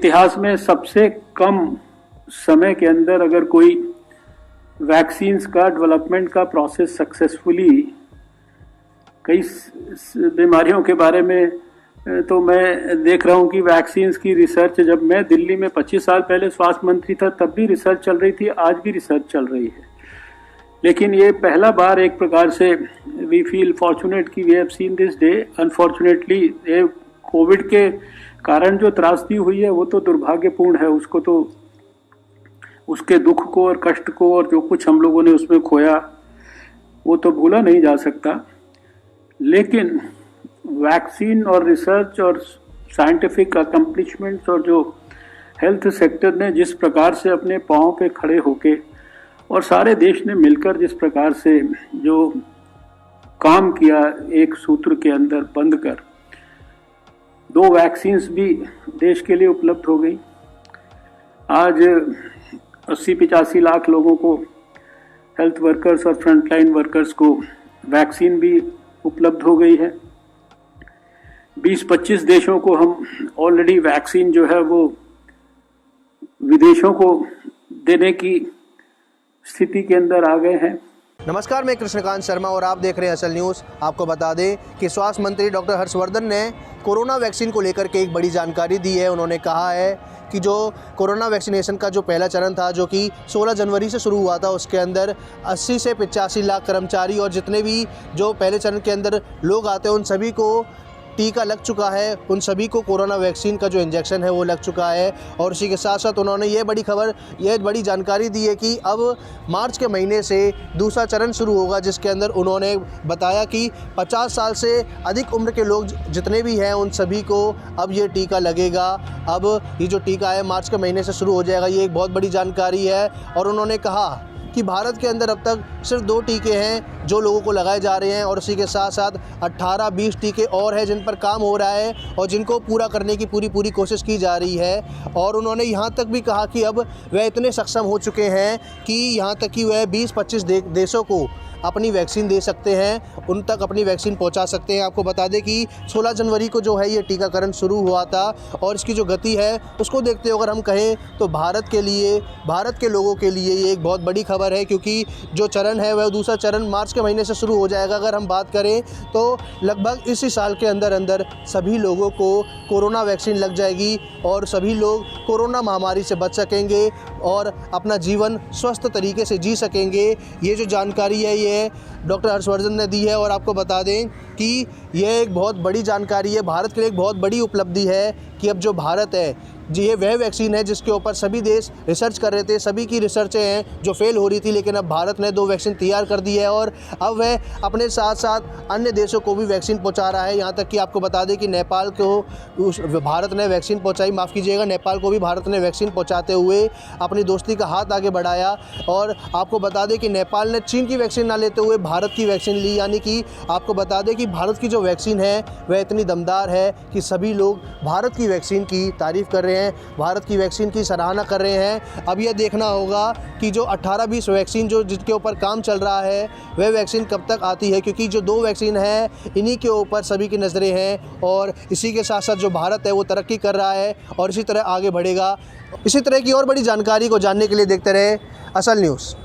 इतिहास में सबसे कम समय के अंदर अगर कोई वैक्सीन्स का डेवलपमेंट का प्रोसेस सक्सेसफुली, कई बीमारियों के बारे में तो मैं देख रहा हूं कि वैक्सीन्स की रिसर्च, जब मैं दिल्ली में 25 साल पहले स्वास्थ्य मंत्री था तब भी रिसर्च चल रही थी, आज भी रिसर्च चल रही है। लेकिन ये पहला बार एक प्रकार से वी फील फॉर्चुनेट कि we have seen this day. Unfortunately ये कोविड के कारण जो त्रासदी हुई है वो तो दुर्भाग्यपूर्ण है, उसको तो उसके दुख को और कष्ट को और जो कुछ हम लोगों ने उसमें खोया वो तो भूला नहीं जा सकता। लेकिन वैक्सीन और रिसर्च और साइंटिफिक अकम्पलिशमेंट्स और जो हेल्थ सेक्टर ने जिस प्रकार से अपने पांव पे खड़े होके और सारे देश ने मिलकर जिस प्रकार से जो काम किया एक सूत्र के अंदर बंद कर, 2 वैक्सीन्स भी देश के लिए उपलब्ध हो गई। आज 80-85 लाख लोगों को, हेल्थ वर्कर्स और फ्रंटलाइन वर्कर्स को वैक्सीन भी उपलब्ध हो गई है। 20-25 देशों को हम ऑलरेडी वैक्सीन जो है वो विदेशों को देने की स्थिति के अंदर आ गए हैं। नमस्कार, मैं कृष्णकांत शर्मा और आप देख रहे हैं असल न्यूज़। आपको बता दें कि स्वास्थ्य मंत्री डॉक्टर हर्षवर्धन ने कोरोना वैक्सीन को लेकर के एक बड़ी जानकारी दी है। उन्होंने कहा है कि जो कोरोना वैक्सीनेशन का जो पहला चरण था, जो कि 16 जनवरी से शुरू हुआ था, उसके अंदर 80 से 85 लाख कर्मचारी और जितने भी जो पहले चरण के अंदर लोग आते हैं उन सभी को टीका लग चुका है। उन सभी को कोरोना वैक्सीन का जो इंजेक्शन है वो लग चुका है। और उसी के साथ साथ उन्होंने ये बड़ी जानकारी दी है कि अब मार्च के महीने से दूसरा चरण शुरू होगा, जिसके अंदर उन्होंने बताया कि 50 साल से अधिक उम्र के लोग जितने भी हैं उन सभी को अब ये टीका लगेगा। अब ये जो टीका है मार्च के महीने से शुरू हो जाएगा। ये एक बहुत बड़ी जानकारी है। और उन्होंने कहा कि भारत के अंदर अब तक सिर्फ 2 टीके हैं जो लोगों को लगाए जा रहे हैं और उसी के साथ साथ 18-20 टीके और हैं जिन पर काम हो रहा है और जिनको पूरा करने की पूरी कोशिश की जा रही है। और उन्होंने यहाँ तक भी कहा कि अब वह इतने सक्षम हो चुके हैं कि यहाँ तक कि वह 20-25 देशों को अपनी वैक्सीन दे सकते हैं, उन तक अपनी वैक्सीन पहुंचा सकते हैं। आपको बता दें कि 16 जनवरी को जो है ये टीकाकरण शुरू हुआ था और इसकी जो गति है उसको देखते हुए अगर हम कहें तो भारत के लोगों के लिए ये एक बहुत बड़ी खबर है, क्योंकि जो चरण है वह दूसरा चरण मार्च के महीने से शुरू हो जाएगा। अगर हम बात करें तो लगभग इसी साल के अंदर सभी लोगों को कोरोना वैक्सीन लग जाएगी और सभी लोग कोरोना महामारी से बच सकेंगे और अपना जीवन स्वस्थ तरीके से जी सकेंगे। ये जो जानकारी है ये डॉक्टर हर्षवर्धन ने दी है। और आपको बता दें कि यह एक बहुत बड़ी जानकारी है, भारत के लिए एक बहुत बड़ी उपलब्धि है कि अब जो भारत है जी ये वह वैक्सीन है जिसके ऊपर सभी देश रिसर्च कर रहे थे, सभी की रिसर्चें हैं जो फेल हो रही थी, लेकिन अब भारत ने 2 वैक्सीन तैयार कर दी है और अब वह अपने साथ साथ अन्य देशों को भी वैक्सीन पहुंचा रहा है। यहाँ तक कि आपको बता दें कि नेपाल को भारत ने वैक्सीन पहुंचाई, माफ़ कीजिएगा, नेपाल को भी भारत ने वैक्सीन पहुँचाते हुए अपनी दोस्ती का हाथ आगे बढ़ाया। और आपको बता दें कि नेपाल ने चीन की वैक्सीन ना लेते हुए भारत की वैक्सीन ली, यानी कि आपको बता दें कि भारत की जो वैक्सीन है वह इतनी दमदार है कि सभी लोग भारत की वैक्सीन की तारीफ़ कर रहे हैं, भारत की वैक्सीन की सराहना कर रहे हैं। अब यह देखना होगा कि जो 18-20 वैक्सीन जो जिसके ऊपर काम चल रहा है वह वैक्सीन कब तक आती है, क्योंकि जो 2 वैक्सीन है इन्हीं के ऊपर सभी की नज़रें हैं और इसी के साथ साथ जो भारत है वो तरक्की कर रहा है और इसी तरह आगे बढ़ेगा। इसी तरह की और बड़ी जानकारी को जानने के लिए देखते रहे असल न्यूज़।